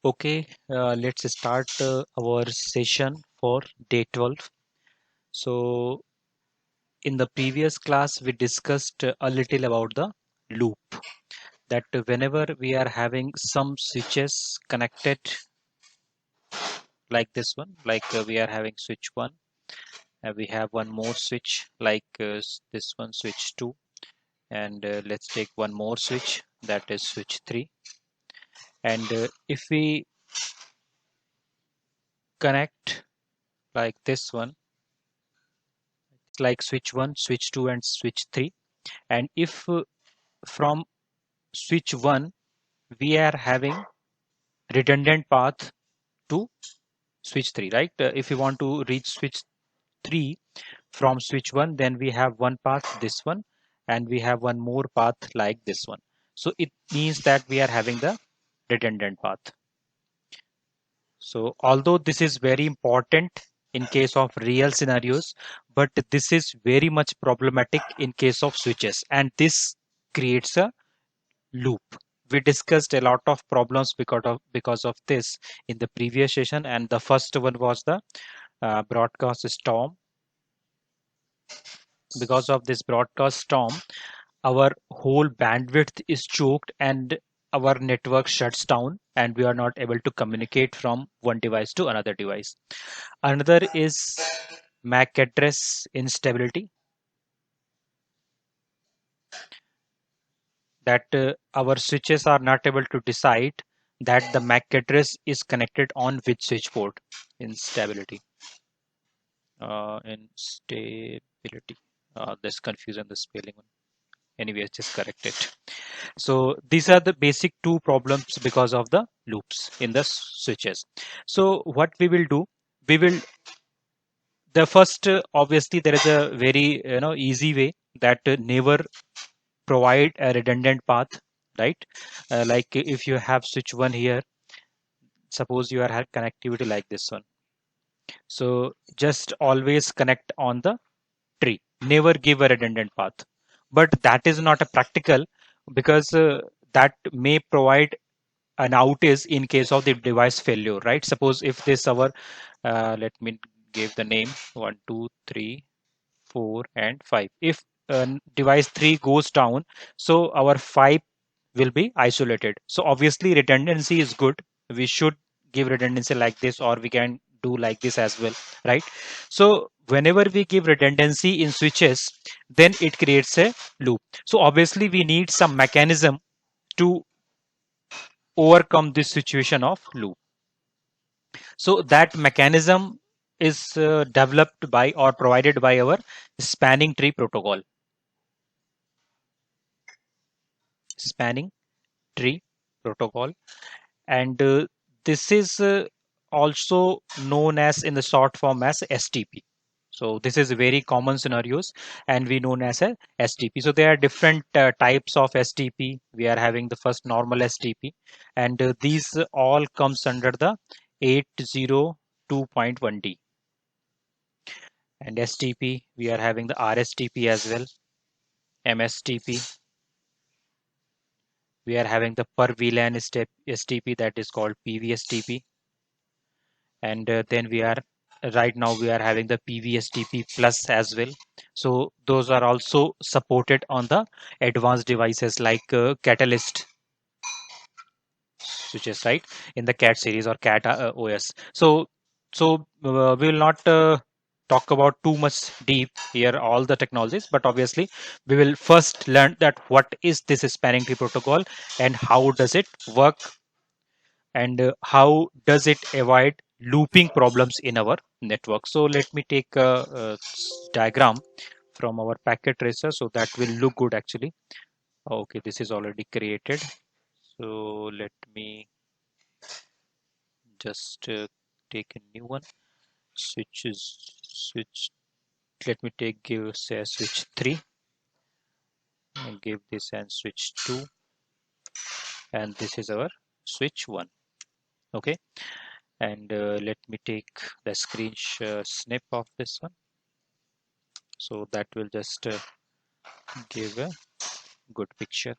Okay, let's start our session for day 12. So, in the previous class, we discussed a little about the loop. That whenever we are having some switches connected like this one, like we are having switch 1, and we have one more switch like this one, switch 2, and let's take one more switch, that is switch 3. And if we connect like this one, like switch 1, switch 2, and switch 3, and if from switch 1 we are having redundant path to switch 3, right? If we want to reach switch 3 from switch 1, then we have one path, this one, and we have one more path like this one. So it means that we are having the redundant path. So although this is very important in case of real scenarios, but this is very much problematic in case of switches, and this creates a loop. We discussed a lot of problems because of this in the previous session, and the first one was the broadcast storm. Because of this broadcast storm, our whole bandwidth is choked and our network shuts down, and we are not able to communicate from one device to another device. Another is MAC address instability, that our switches are not able to decide that the MAC address is connected on which switch port. Instability. Instability. There's confusion the spelling one. Anyway, just correct it. So these are the basic two problems because of the loops in the switches. So what we will do, we will the first obviously there is a very easy way, that never provide a redundant path, right? Like if you have switch one here, suppose you are have connectivity like this one, so just always connect on the tree, never give a redundant path. But that is not a practical, because that may provide an outage in case of the device failure, right? Suppose if this our let me give the name 1 2 3 4 and 5. If device 3 goes down, so our 5 will be isolated. So obviously redundancy is good. We should give redundancy like this, or we can do like this as well, right? So whenever we give redundancy in switches, then it creates a loop. So obviously we need some mechanism to overcome this situation of loop. So that mechanism is developed by or provided by our spanning tree protocol. Spanning tree protocol, and this is also known as in the short form as STP. So this is very common scenarios, and we known as a STP. So there are different types of STP. We are having the first normal STP, and these all comes under the 802.1D. And STP, we are having the RSTP as well, MSTP. We are having the per VLAN STP, that is called PVSTP. And then we are right now we are having the PVSTP plus as well. So those are also supported on the advanced devices like Catalyst switches, right, in the CAT series or CAT OS. So we will not talk about too much deep here all the technologies, but obviously we will first learn that what is this spanning tree protocol and how does it work, and how does it avoid looping problems in our network. So let me take a diagram from our packet tracer, so that will look good actually. Okay, this is already created, so let me just take a new one. Switch, let me take give say switch 3 and give this and switch 2, and this is our switch 1. Okay, and let me take the screen snip of this one, so that will just give a good picture.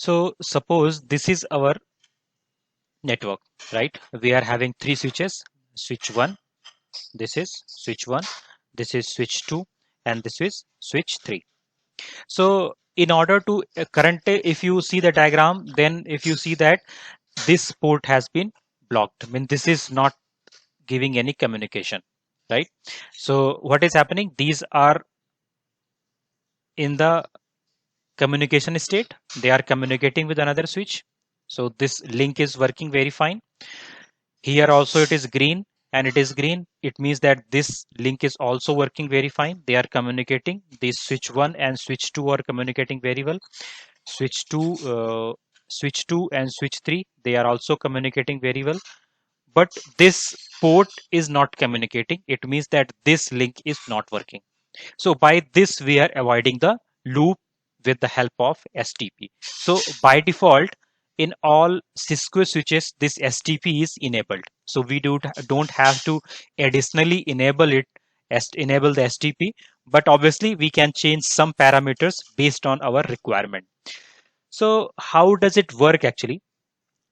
So suppose this is our network, right? We are having three switches. Switch 1, this is switch 1, this is switch 2, and this is switch 3. So in order to current, if you see the diagram, then if you see that this port has been blocked, I mean this is not giving any communication, right? So what is happening? These are in the communication state. They are communicating with another switch. So this link is working very fine. Here also it is green and it is green. It means that this link is also working very fine. They are communicating. This switch 1 and switch 2 are communicating very well. Switch 2, switch 2 and switch 3, they are also communicating very well. But this port is not communicating. It means that this link is not working. So by this, we are avoiding the loop with the help of STP. So by default, in all Cisco switches, this STP is enabled. So we don't have to additionally enable it, enable the STP. But obviously, we can change some parameters based on our requirement. So how does it work actually?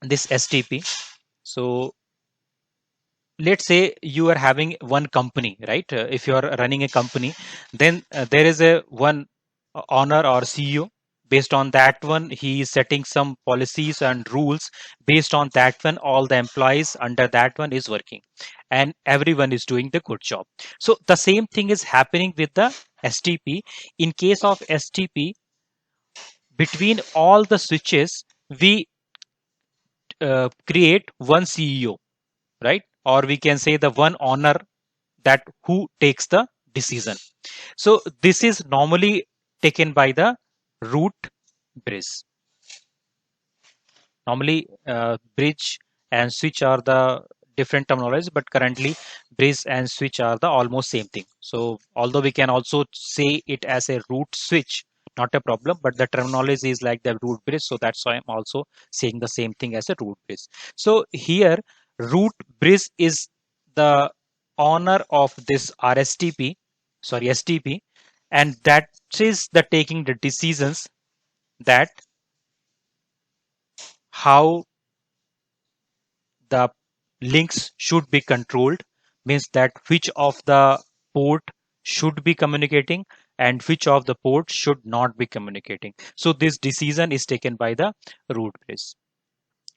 This STP. So let's say you are having one company, right? If you are running a company, then there is a one owner or CEO. Based on that one, he is setting some policies and rules. Based on that one, all the employees under that one is working, and everyone is doing the good job. So the same thing is happening with the STP. In case of STP, between all the switches, we create one CEO, right? Or we can say the one owner that who takes the decision. So this is normally taken by the root bridge. Normally, bridge and switch are the different terminologies, but currently bridge and switch are the almost same thing. So although we can also say it as a root switch, not a problem, but the terminology is like the root bridge. So that's why I'm also saying the same thing as a root bridge. So here, root bridge is the owner of this RSTP, sorry, STP, and that is the taking the decisions that how the links should be controlled, means that which of the port should be communicating and which of the port should not be communicating. So this decision is taken by the root bridge.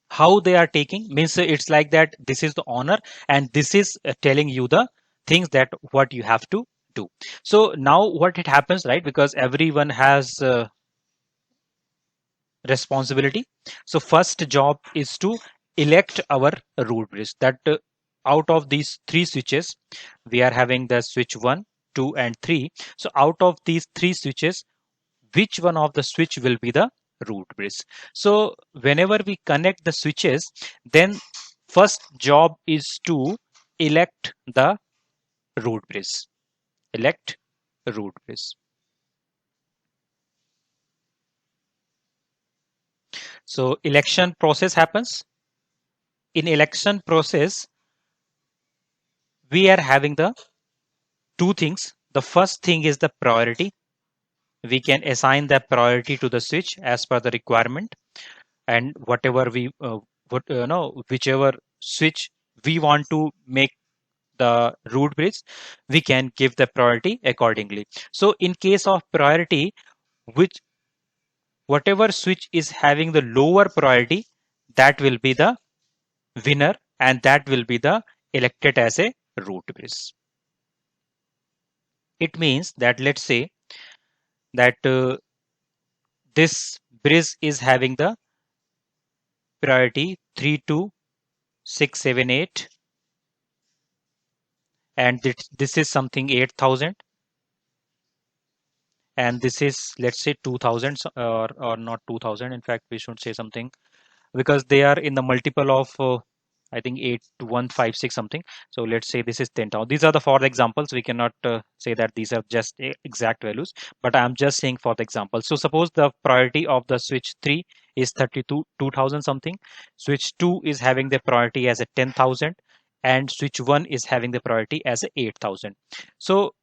How they are taking means it's like that this is the owner and this is telling you the things that what you have to do. So now what it happens, right? Because everyone has responsibility. So first job is to elect our root bridge. That out of these three switches, we are having the switch 1, 2 and 3. So out of these three switches, which one of the switch will be the root bridge? So whenever we connect the switches, then first job is to elect the root bridge. Elect root bridge. So election process happens. In election process, we are having the two things. The first thing is the priority. We can assign the priority to the switch as per the requirement, and whatever we whichever switch we want to make the root bridge, we can give the priority accordingly. So in case of priority, which whatever switch is having the lower priority, that will be the winner and that will be the elected as a root bridge. It means that let's say that this bridge is having the priority 32678, and this is something 8000, and this is let's say 2000, or not 2000, in fact we should say something, because they are in the multiple of I think 8156 something. So let's say this is 10,000. These are the for the examples. We cannot say that these are just exact values, but I'm just saying for the example. So suppose the priority of the switch 3 is 2000 something. Switch 2 is having the priority as a 10,000, and switch 1 is having the priority as a 8,000. So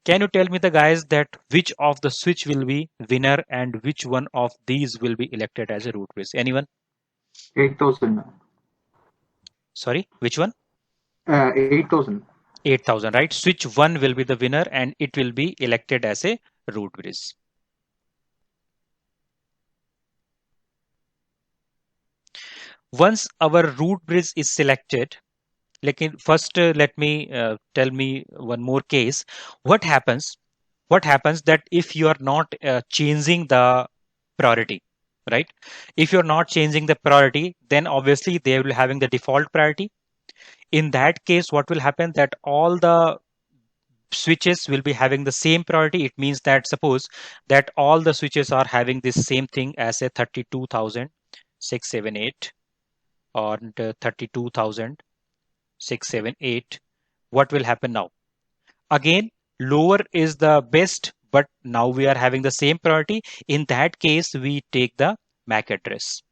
Can you tell me the guys that which of the switch will be winner and which one of these will be elected as a root bridge? Anyone? 8,000. Sorry, which one? 8,000. 8,000, right? Switch 1 will be the winner and it will be elected as a root bridge. Once our root bridge is selected, first let me tell me one more case. What happens? What happens that if you are not changing the priority, right? If you're not changing the priority, then obviously they will having the default priority. In that case, what will happen that all the switches will be having the same priority. It means that suppose that all the switches are having this same thing as a 32,678 or 32,678. What will happen now? Again, lower is the best, but now we are having the same priority. In that case, we take the MAC address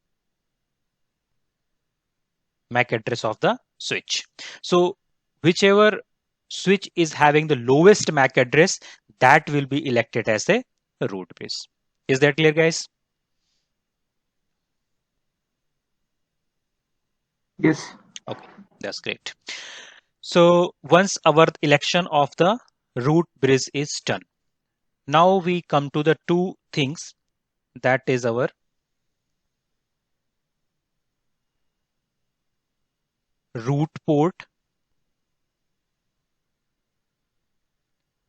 of the switch. So whichever switch is having the lowest MAC address, that will be elected as a root base. Is that clear, guys? Yes. Okay, that's great. So once our election of the root bridge is done, now we come to the two things, that is our root port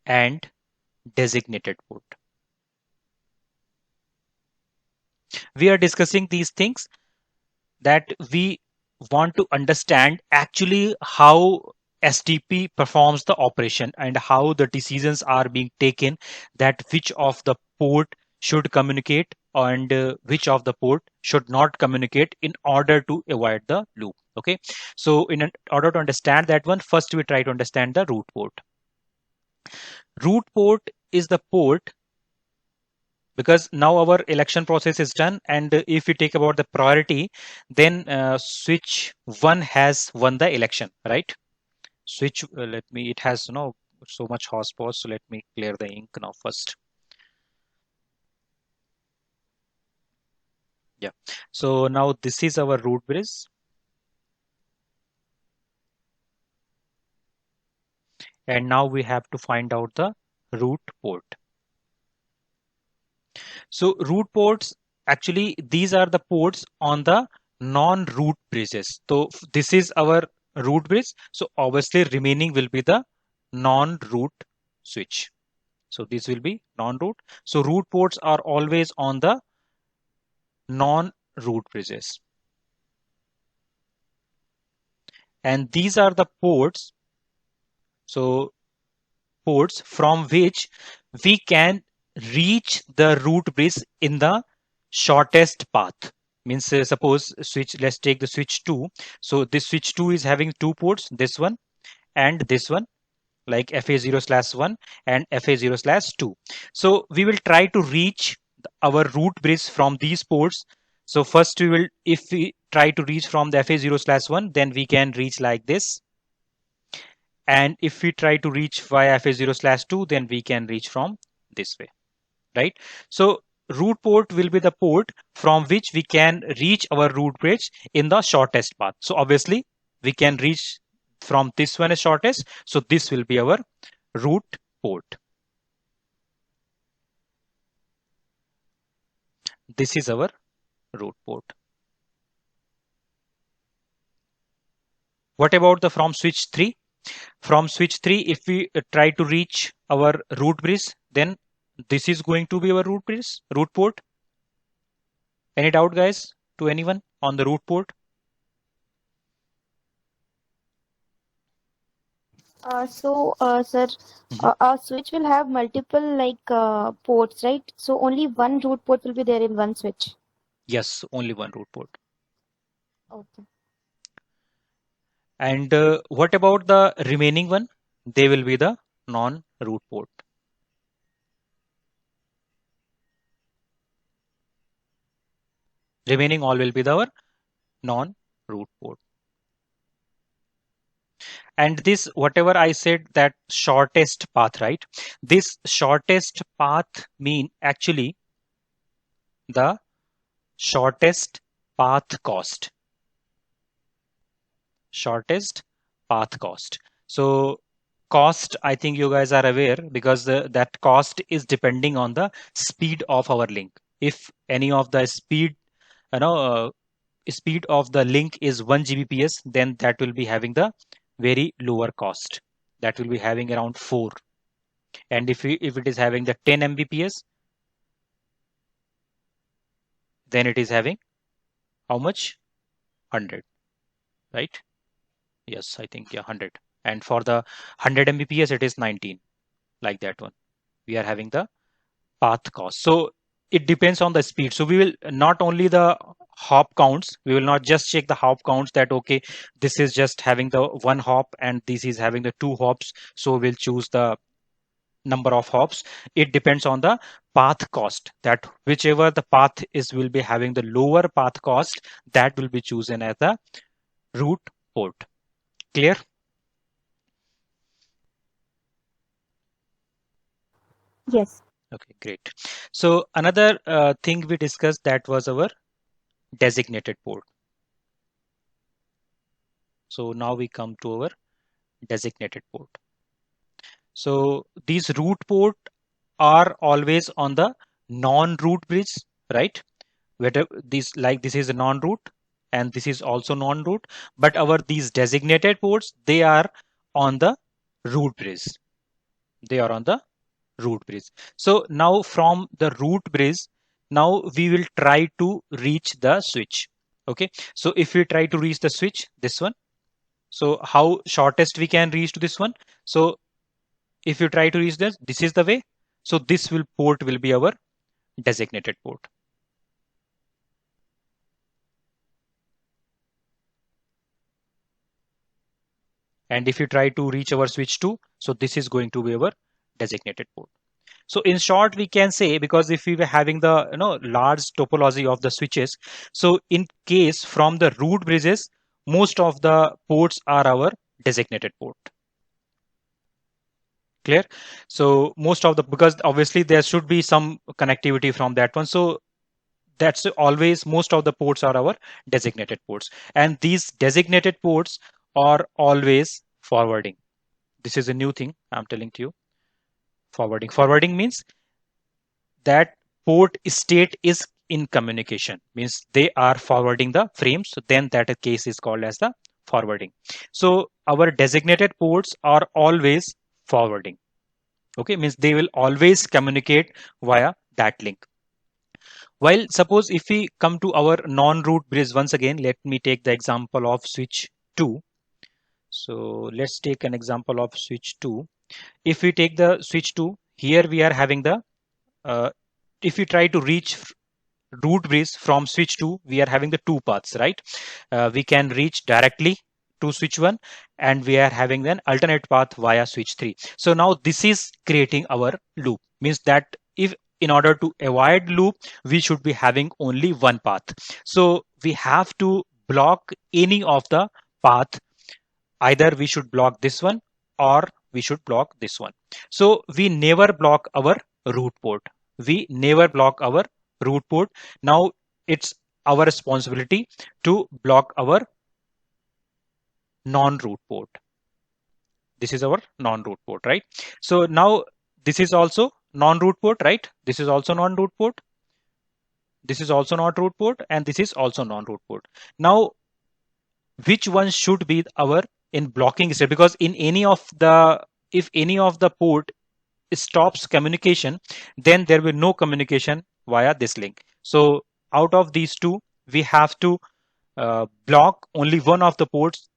and designated port. We are discussing these things that we want to understand actually how STP performs the operation and how the decisions are being taken, that which of the port should communicate and which of the port should not communicate in order to avoid the loop. Okay, so in order to understand that one, first we try to understand the root port. Root port is the port, because now our election process is done, and if we take about the priority, then switch 1 has won the election, right? Switch let me, it has so much horsepower, so let me clear the ink now first. Yeah, so now this is our root bridge, and now we have to find out the root port. So root ports, actually these are the ports on the non-root bridges. So this is our root bridge. So obviously remaining will be the non-root switch. So this will be non-root. So root ports are always on the non-root bridges. And these are the ports. So ports from which we can reach the root bridge in the shortest path. Means suppose switch, let's take the switch 2. So this switch 2 is having two ports, this one and this one, like FA0/1 and FA0/2. So we will try to reach our root bridge from these ports. So first we will, if we try to reach from the FA0/1, then we can reach like this. And if we try to reach via FA0/2, then we can reach from this way, right? So root port will be the port from which we can reach our root bridge in the shortest path. So obviously we can reach from this one as shortest. So this will be our root port. This is our root port. What about the from switch 3? From switch 3, if we try to reach our root bridge, then this is going to be our root bridge, root port. Any doubt, guys, to anyone on the root port? Sir, Mhm. our switch will have multiple ports, right? So only one root port will be there in one switch. Yes, only one root port. Okay. And what about the remaining one? They will be the non-root port. Remaining all will be our non-root port. And this, whatever I said, that shortest path, right? This shortest path mean actually the shortest path cost. Shortest path cost. So cost, I think you guys are aware, because that cost is depending on the speed of our link. If any of the speed, speed of the link is 1 Gbps, then that will be having the very lower cost. That will be having around 4. And if it is having the 10 Mbps, then it is having how much? 100, right? Yes, I think, yeah, 100. And for the 100 Mbps, it is 19, like that one. We are having the path cost. So it depends on the speed. So we will not only the hop counts, we will not just check the hop counts that, okay, this is just having the 1 hop and this is having the 2 hops. So we'll choose the number of hops. It depends on the path cost, that whichever the path is will be having the lower path cost, that will be chosen as the root port. Clear? Yes. Okay, great. So another thing we discussed, that was our designated port. So now we come to our designated port. So these root port are always on the non-root bridge, right? Whether this, like this is a non-root and this is also non-root, but our these designated ports, they are on the root bridge. They are on the root bridge. So now from the root bridge, now we will try to reach the switch. Okay. So if we try to reach the switch, this one. So how shortest we can reach to this one? So if you try to reach this is the way. So this port will be our designated port. And if you try to reach our switch 2, so this is going to be our designated port. So in short, we can say, because if we were having the large topology of the switches, so in case from the root bridges, most of the ports are our designated port. Clear? So most of the, because obviously there should be some connectivity from that one. So that's always, most of the ports are our designated ports. And these designated ports are always forwarding. This is a new thing I'm telling to you. Forwarding. Forwarding means that port state is in communication, means they are forwarding the frames. So then that case is called as the forwarding. So our designated ports are always forwarding. Okay, means they will always communicate via that link. While suppose if we come to our non-root bridge, once again, let me take the example of switch 2. So let's take an example of switch 2. If we take the switch 2, here we are having the, if we try to reach root bridge from switch 2, we are having the 2 paths, right? We can reach directly to switch 1, and we are having an alternate path via switch 3. So now this is creating our loop, means that if in order to avoid loop, we should be having only one path. So we have to block any of the path. Either we should block this one or we should block this one. So we never block our root port. We never block our root port. Now it's our responsibility to block our non-root port. This is our non-root port, right? So now this is also non-root port, right? This is also non-root port. This is also not root port, and this is also non-root port. Now, which one should be our in blocking state? Because in any of the, if any of the port stops communication, then there will no communication via this link. So out of these two, we have to block only one of the ports.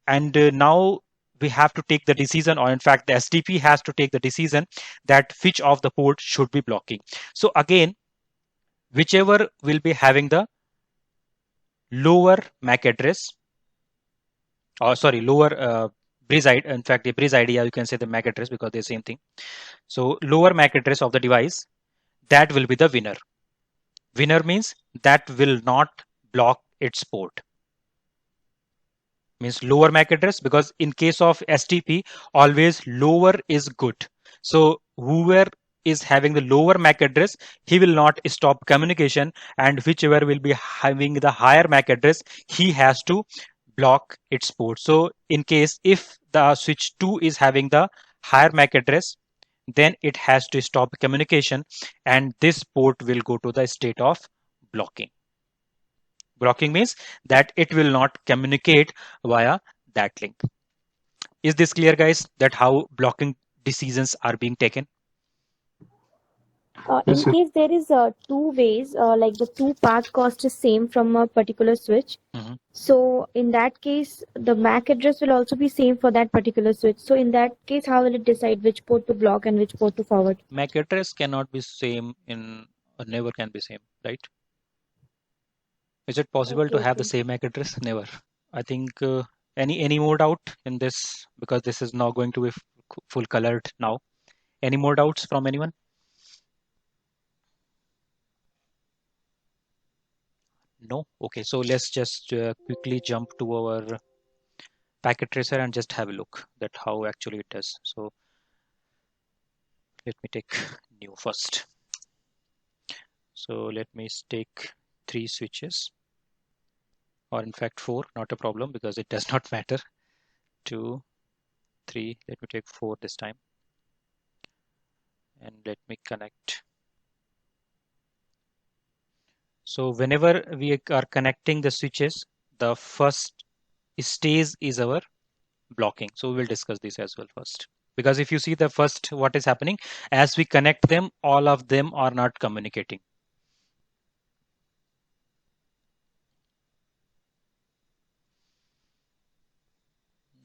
And now we have to take the decision, or in fact, the SDP has to take the decision that which of the port should be blocking. So again, whichever will be having the lower MAC address, or sorry, lower bridge ID. In fact, the bridge idea, you can say the MAC address, because they're the same thing. So lower MAC address of the device, that will be the winner. Winner means that will not block its port. means lower MAC address, because in case of STP, always lower is good. So whoever is having the lower MAC address, he will not stop communication, and whichever will be having the higher MAC address, he has to block its port. So in case if the switch 2 is having the higher MAC address, then it has to stop communication, and this port will go to the state of blocking. Blocking means that it will not communicate via that link. Is this clear, guys, that how blocking decisions are being taken? Yes, In sir. case there is two ways, like the two path cost is same from a particular switch. Mhm. So in that case, the MAC address will also be same for that particular switch. So in that case, how will it decide which port to block and which port to forward? MAC address cannot be same in, or never can be same, right? Is it possible to Okay, have the okay. same MAC address? Never. I think any more doubt in this, because this is now going to be full colored now. Any more doubts from anyone? No. Okay, so let's just quickly jump to our packet tracer and just have a look that how actually it does. So let me take new first. So let me take 3 switches, or in fact 4, not a problem because it does not matter. 2, 3, let me take 4 this time. And let me connect. So whenever we are connecting the switches, the first stage is our blocking. So we will discuss this as well first. Because if you see the first, what is happening, as we connect them, all of them are not communicating.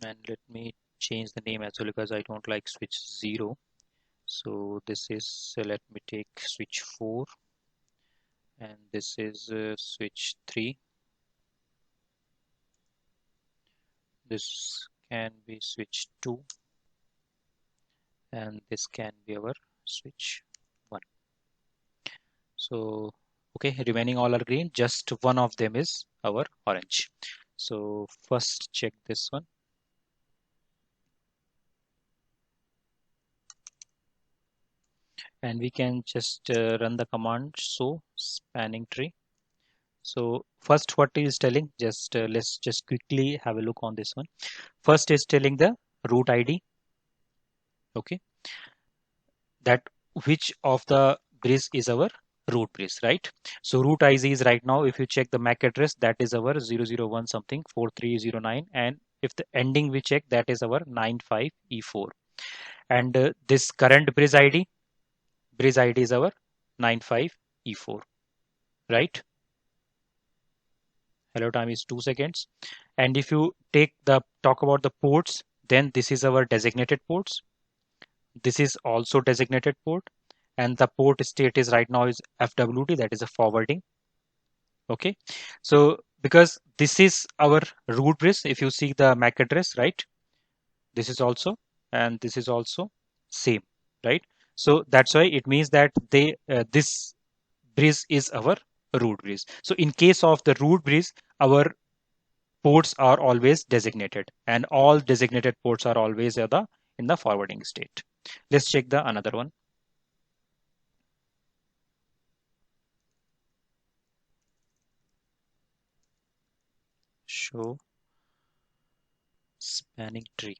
And let me change the name as well because I don't like switch 0. So this is, let me take switch 4, and this is switch 3. This can be switch 2, and this can be our switch 1. So okay, remaining all are green, just one of them is our orange. So first check this one. And we can just run the command show spanning tree. So first what it is telling, just let's just quickly have a look on this one. First is telling the root ID. Okay, that which of the bridge is our root bridge, right? So root ID is right now, if you check the MAC address, that is our 001 something 4309, and if the ending we check, that is our 95E4. And this current bridge ID is our 95E4, right? Hello time is 2 seconds. And if you talk about the ports, then this is our designated ports. This is also designated port, and the port state is right now is FWD, that is a forwarding. Okay, so because this is our root bridge, if you see the MAC address, right, this is also, and this is also same, right? So that's why it means that this bridge is our root bridge. So in case of the root bridge, our ports are always designated, and all designated ports are always in the forwarding state. Let's check the another one. Show spanning tree.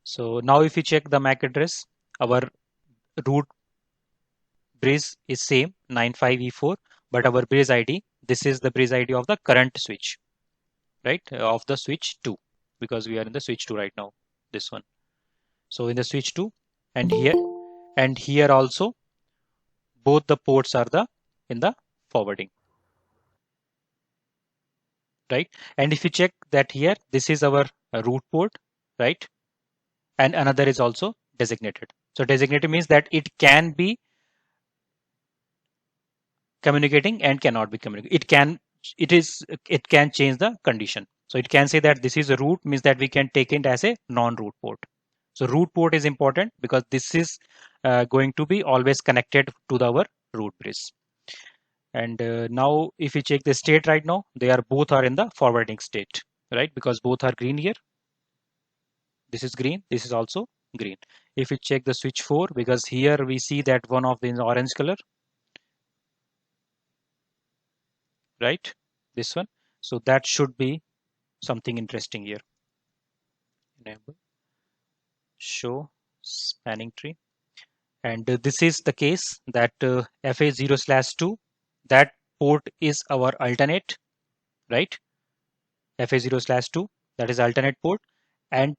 So now if you check the MAC address, our root bridge is same 95E4, but our bridge ID, this is the bridge ID of the current switch, right? Of the switch 2, because we are in the switch 2 right now, this one. So in the switch 2, and here also, both the ports are in the forwarding, right? And if you check that here, this is our root port, right? And another is also designated. So designated means that it can be communicating and cannot be communicating. It can change the condition. So it can say that this is a root, means that we can take it as a non-root port. So root port is important because this is going to be always connected to our root bridge. And now if you check the state right now, they are both are in the forwarding state, right? Because both are green here. This is green, this is also green. If we check the switch 4, because here we see that one of them is orange color, right? This one. So that should be something interesting here. Enable show spanning tree. And this is the case that FA0/2, that port is our alternate, right? FA0/2, that is alternate port. And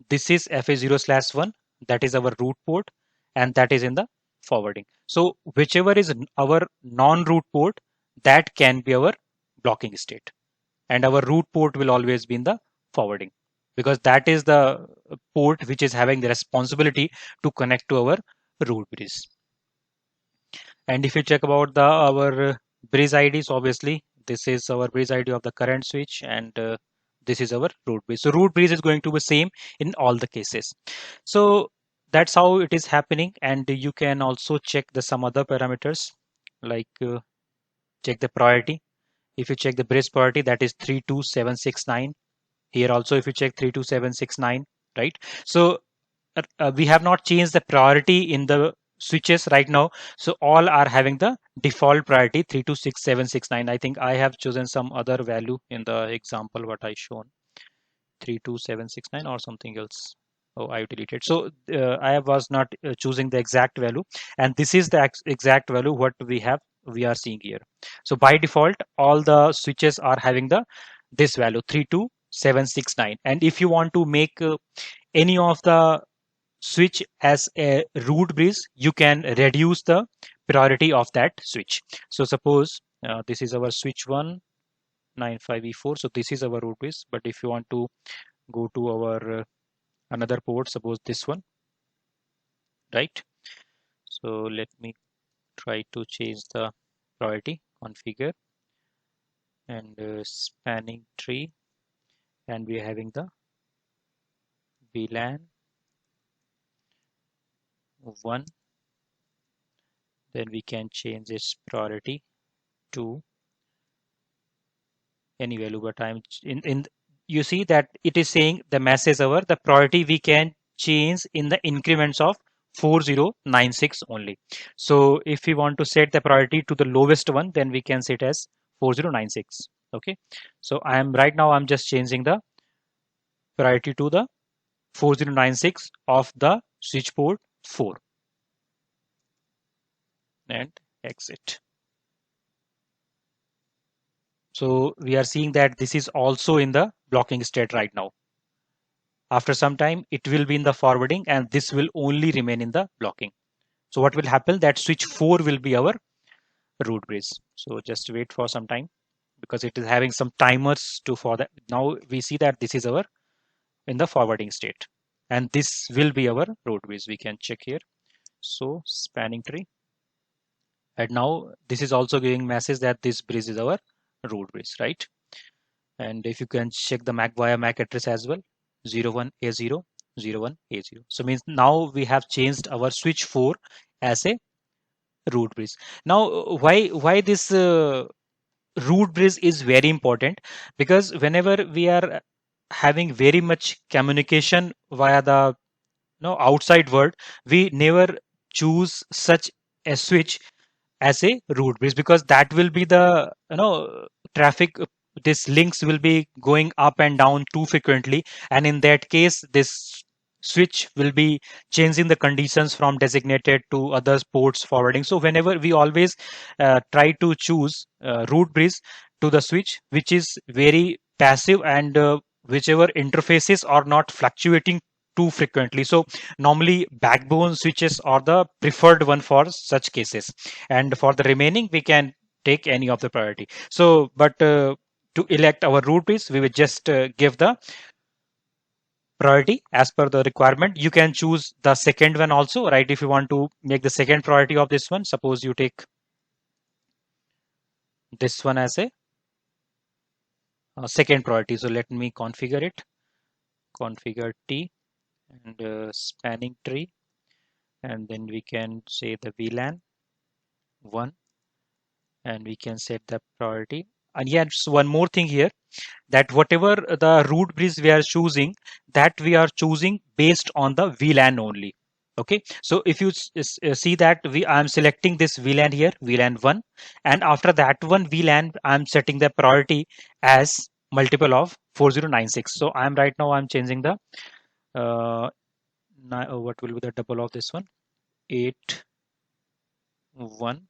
this is FA0/1, that is our root port, and that is in the forwarding. So whichever is our non-root port, that can be our blocking state. And our root port will always be in the forwarding, because that is the port which is having the responsibility to connect to our root bridge. And if you check about our bridge ID, so obviously this is our bridge ID of the current switch, and this is our root bridge. So root bridge is going to be same in all the cases. So that's how it is happening. And you can also check the some other parameters, like check the priority. If you check the bridge priority, that is 32769. Here also, if you check 32769, right? So we have not changed the priority in the switches right now. So all are having the default priority 326769. I think I have chosen some other value in the example what I shown, 32769 or something else. Oh, I deleted. So I was not choosing the exact value, and this is the exact value what we are seeing here. So by default, all the switches are having the this value 32769. And if you want to make any of the switch as a root bridge, you can reduce the priority of that switch. So suppose this is our switch 195E4. So this is our root bridge. But if you want to go to our another port, suppose this one, right? So let me try to change the priority configure, and spanning tree, and we are having the VLAN 1. Then we can change its priority to any value, but I'm in you see that it is saying the message over the priority we can change in the increments of 4096 only. So if we want to set the priority to the lowest one, then we can set as 4096. Okay, so I am right now I'm just changing the priority to the 4096 of the switch port 4 and exit. So we are seeing that this is also in the blocking state right now. After some time, it will be in the forwarding, and this will only remain in the blocking. So what will happen, that switch 4 will be our root bridge. So just wait for some time, because it is having some timers to for that. Now we see that this is our in the forwarding state, and this will be our root bridge. We can check here. So spanning tree, and now this is also giving message that this bridge is our root bridge, right? And if you can check the MAC via MAC address as well, 01A0 01A0. So means now we have changed our switch 4 as a root bridge. Now why this root bridge is very important, because whenever we are having very much communication via the outside world, we never choose such a switch as a root bridge, because that will be the traffic, this links will be going up and down too frequently, and in that case this switch will be changing the conditions from designated to other ports forwarding. So whenever we always try to choose root bridge to the switch which is very passive, and whichever interfaces are not fluctuating too frequently. So normally backbone switches are the preferred one for such cases, and for the remaining we can take any of the priority. So but to elect our root bridge, we will just give the priority as per the requirement. You can choose the second one also, right? If you want to make the second priority of this one, suppose you take this one as a second priority. So let me configure it, configure T, and spanning tree, and then we can say the VLAN 1, and we can set the priority. And yes, one more thing here, that whatever the root bridge we are choosing, that we are choosing based on the VLAN only. Okay, so if you see that I am selecting this VLAN here, VLAN 1, and after that one VLAN I am setting the priority as multiple of 4096. So I am right now I'm changing the what will be the double of this one, 8 1.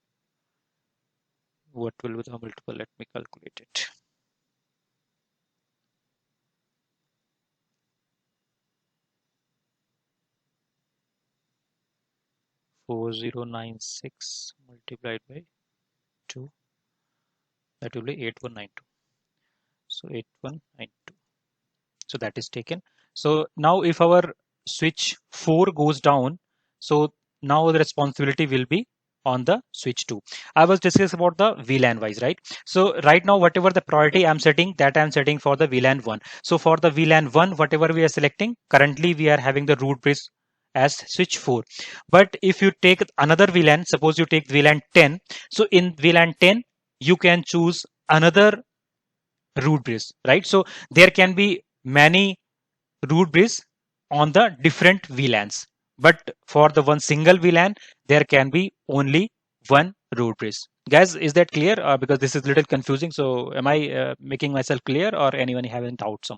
What will be the multiple? Let me calculate it. 4096 multiplied by 2, that will be 8192. So 8192. So that is taken. So now if our switch 4 goes down, so now the responsibility will be on the switch 2. I was discussing about the VLAN wise, right? So right now whatever the priority I'm setting, that I'm setting for the VLAN 1. So for the VLAN 1, whatever we are selecting, currently we are having the root bridge as switch 4. But if you take another VLAN, suppose you take VLAN 10, so in VLAN 10 you can choose another root bridge, right? So there can be many root bridge on the different VLANs, but for the one single VLAN there can be only one root bridge. Guys, is that clear? Because this is a little confusing, so am I making myself clear, or anyone having doubts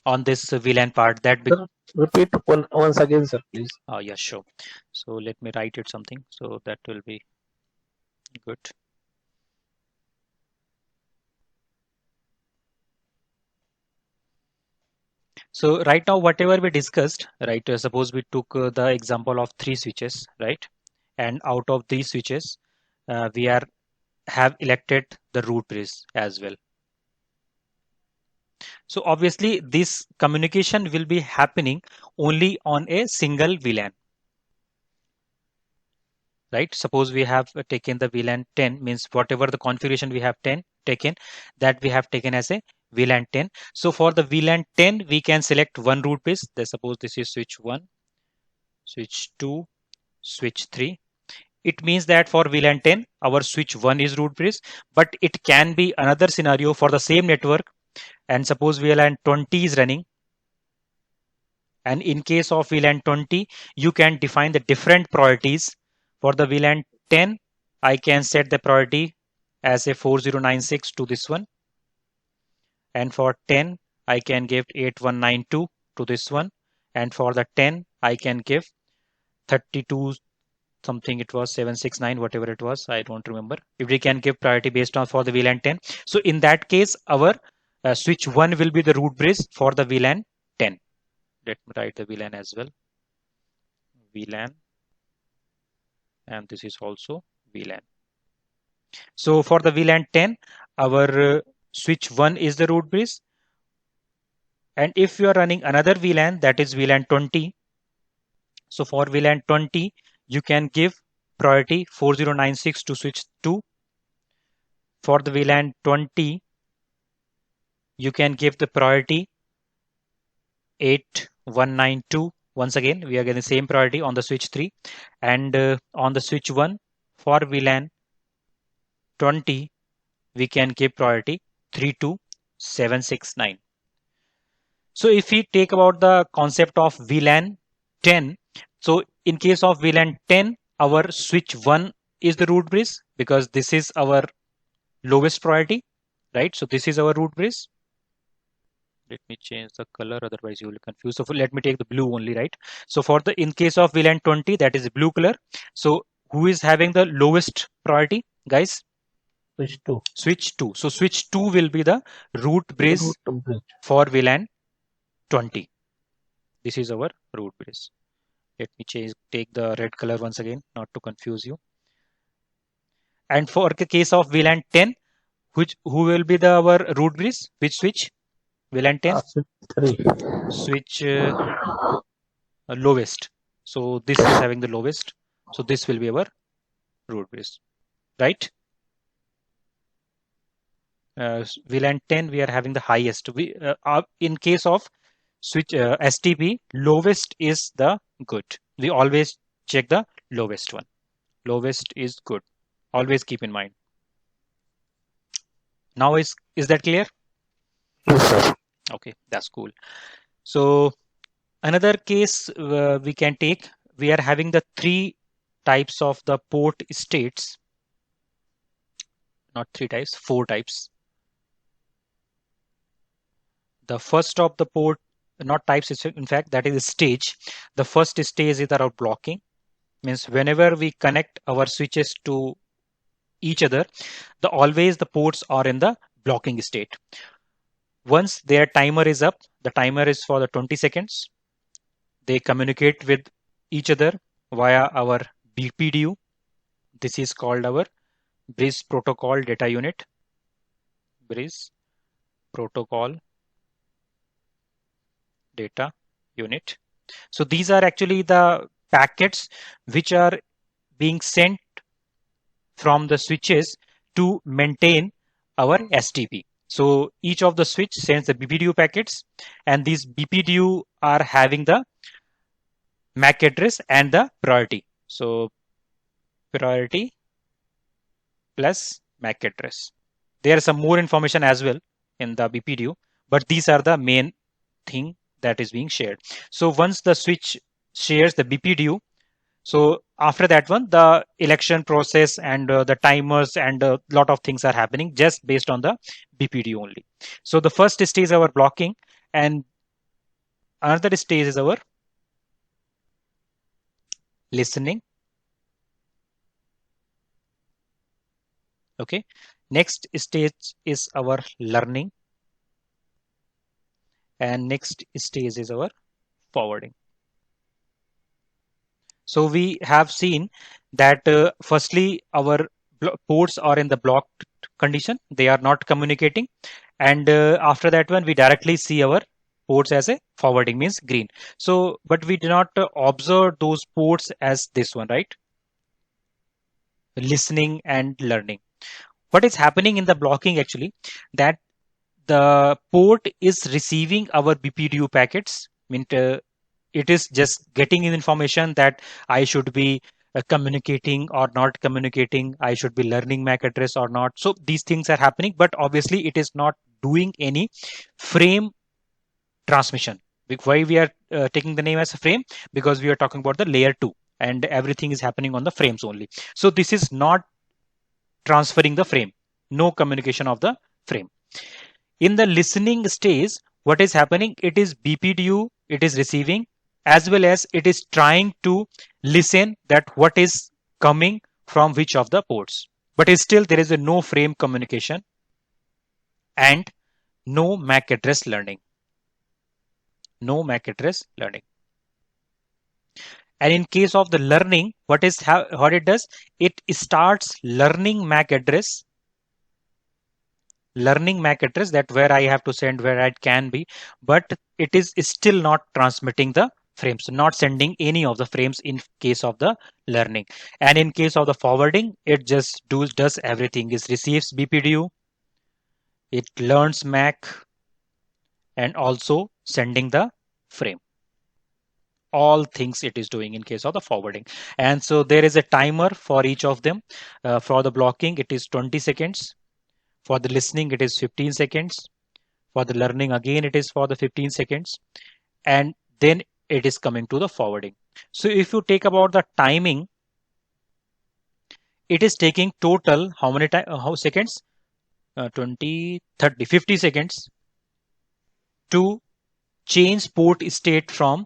on this VLAN part? That Sir, repeat once again, sir, please. yeah, sure. So let me write it something, so that will be good. So right now, whatever we discussed, right? Suppose we took the example of 3 switches, right? And out of these switches, we have elected the root bridge as well. So obviously, this communication will be happening only on a single VLAN, right? Suppose we have taken the VLAN 10, means whatever the configuration we have taken, that we have taken as a VLAN 10. So for the VLAN 10, we can select one root bridge. Suppose this is switch 1, switch 2, switch 3. It means that for VLAN 10, our switch 1 is root bridge, but it can be another scenario for the same network. And suppose VLAN 20 is running. And in case of VLAN 20, you can define the different priorities. For the VLAN 10, I can set the priority as a 4096 to this one. And for 10, I can give 8192 to this one. And for the 10, I can give 32 something, it was 769, whatever it was, I don't remember. If we can give priority based on for the VLAN 10. So in that case, our switch 1 will be the root bridge for the VLAN 10. Let me write the VLAN as well. VLAN. And this is also VLAN. So for the VLAN 10, our switch 1 is the root bridge. And if you are running another VLAN, that is VLAN 20. So for VLAN 20, you can give priority 4096 to switch 2. For the VLAN 20, you can give the priority 8192. Once again, we are getting the same priority on the switch 3. And on the switch 1, for VLAN 20, we can give priority 32769. So if we take about the concept of VLAN 10, so in case of VLAN 10, our switch 1 is the root bridge because this is our lowest priority, right? So this is our root bridge. Let me change the color, otherwise you will confuse. So let me take the blue only, right? So for the in case of VLAN 20, that is blue color. So who is having the lowest priority, guys? Switch 2. Switch 2. So switch 2 will be the root bridge for VLAN 20. This is our root bridge. Let me take the red color once again, not to confuse you. And for the case of VLAN 10, who will be our root bridge? Which switch? VLAN 10? Switch lowest. So this is having the lowest. So this will be our root bridge, right? VLAN 10, we are having the highest. In case of switch STP, lowest is the good. We always check the lowest one. Lowest is good. Always keep in mind. Now is that clear? Yes, sir. Okay, that's cool. So another case we can take, we are having the three types of the port states. Not three types, four types. The first of the port, not types, in fact, that is stage. The first stage is our blocking. Means whenever we connect our switches to each other, always the ports are in the blocking state. Once their timer is up, the timer is for the 20 seconds. They communicate with each other via our BPDU. This is called our Bridge Protocol Data Unit. Bridge Protocol Data Unit. So these are actually the packets which are being sent from the switches to maintain our STP. So each of the switch sends the BPDU packets, and these BPDU are having the MAC address and the priority. So priority plus MAC address. There is some more information as well in the BPDU, but these are the main thing that is being shared. So once the switch shares the BPDU, so after that one, the election process and the timers and a lot of things are happening just based on the BPDU only. So the first stage is our blocking, and another stage is our listening. Okay. Next stage is our learning, and next stage is our forwarding. So we have seen that firstly our ports are in the blocked condition, they are not communicating, and after that one we directly see our ports as a forwarding, means green. So but we do not observe those ports as this one, right? Listening and learning. What is happening in the blocking actually, that the port is receiving our BPDU packets, mean it is just getting in information that I should be communicating or not communicating, I should be learning MAC address or not. So these things are happening, but obviously it is not doing any frame transmission. Why we are taking the name as a frame? Because we are talking about the layer 2 and everything is happening on the frames only. So this is not transferring the frame, no communication of the frame. In the listening stage, what is happening? It is BPDU, it is receiving, as well as it is trying to listen that what is coming from which of the ports. But still there is a no frame communication and no MAC address learning. No MAC address learning. And in case of the learning, what it does? It starts learning MAC address. Learning MAC address, that where I have to send, where it can be, but it is still not transmitting the frames, not sending any of the frames in case of the learning. And in case of the forwarding, it just does everything. It receives BPDU, it learns MAC, and also sending the frame. All things it is doing in case of the forwarding. And so there is a timer for each of them. For the blocking, it is 20 seconds. For the listening, it is 15 seconds. For the learning, again, it is for the 15 seconds. And then it is coming to the forwarding. So if you take about the timing, it is taking total how many seconds? 20, 30, 50 seconds to change port state from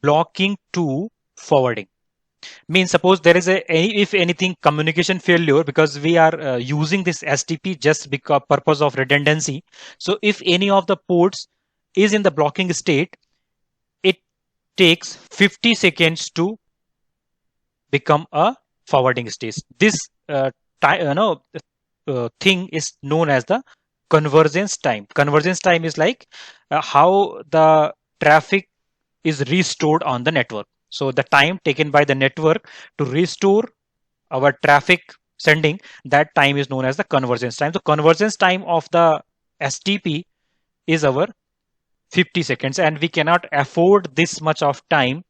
blocking to forwarding. Means suppose there is if anything communication failure, because we are using this STP just because purpose of redundancy. So if any of the ports is in the blocking state, it takes 50 seconds to become a forwarding state. This thing is known as the convergence time. Convergence time is like how the traffic is restored on the network. So the time taken by the network to restore our traffic sending, that time is known as the convergence time. The convergence time of the STP is our 50 seconds, and we cannot afford this much of time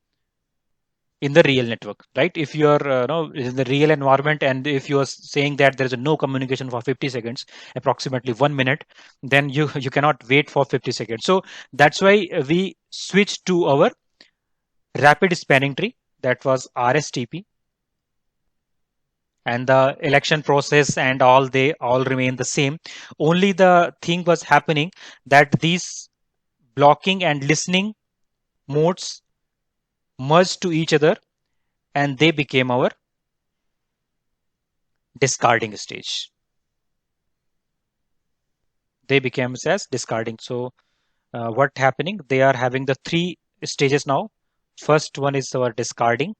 in the real network, right? If you are in the real environment, and if you are saying that there is no communication for 50 seconds, approximately 1 minute, then you cannot wait for 50 seconds. So that's why we switched to our rapid spanning tree, that was RSTP, and the election process and all, they all remain the same. Only the thing was happening that these blocking and listening modes merged to each other, and they became our discarding stage. They became as discarding. So what happening, they are having the three stages now. First one is our discarding,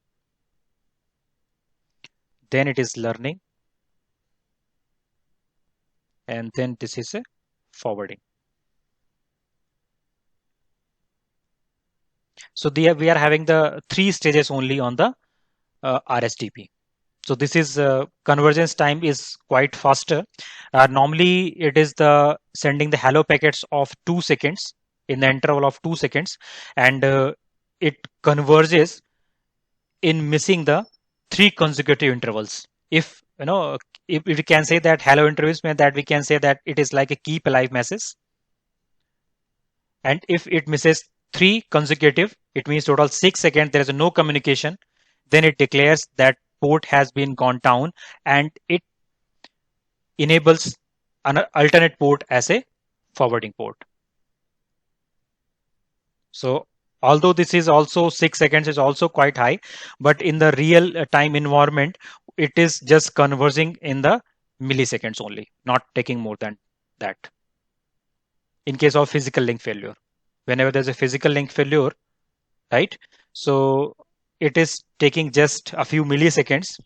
then it is learning, and then this is a forwarding. So we are having the three stages only on the RSTP. So this is convergence time is quite faster. Normally it is the sending the hello packets of 2 seconds in the interval of 2 seconds, and it converges in missing the 3 consecutive intervals. If if we can say that hello intervals mean that we can say that it is like a keep alive message, and if it misses 3 consecutive, it means total 6 seconds there is no communication, then it declares that port has been gone down, and it enables an alternate port as a forwarding port. So although this is also 6 seconds is also quite high, but in the real time environment, it is just converging in the milliseconds only, not taking more than that. In case of physical link failure, whenever there's a physical link failure, right? So it is taking just a few milliseconds,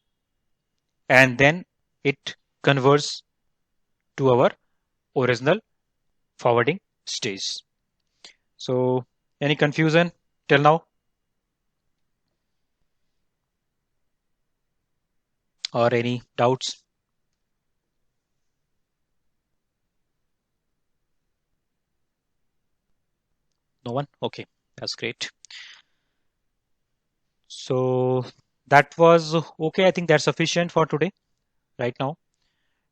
and then it converts to our original forwarding stage. So any confusion till now? Or any doubts? No one? Okay, that's great. So that was okay. I think that's sufficient for today right now.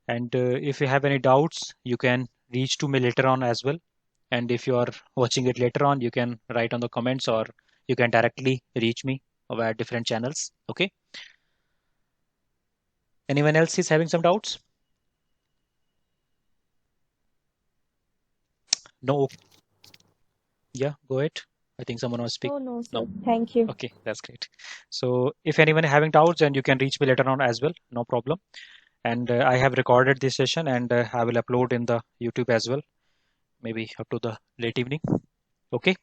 And if you have any doubts, you can reach to me later on as well. And if you are watching it later on, you can write on the comments, or you can directly reach me via different channels. Okay. Anyone else is having some doubts? No. Yeah, go ahead. I think someone was speaking. No, sir. No. Thank you. Okay, that's great. So if anyone having doubts, then you can reach me later on as well. No problem. And I have recorded this session, and I will upload in the YouTube as well, maybe up to the late evening. Okay.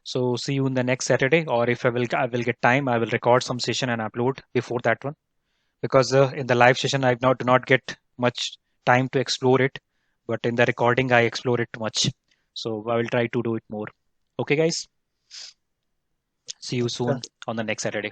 So see you in the next Saturday, or if I will get time, I will record some session and upload before that one, because in the live session I do not get much time to explore it, but in the recording I explore it much. So I will try to do it more. Okay, guys. See you soon on the next Saturday.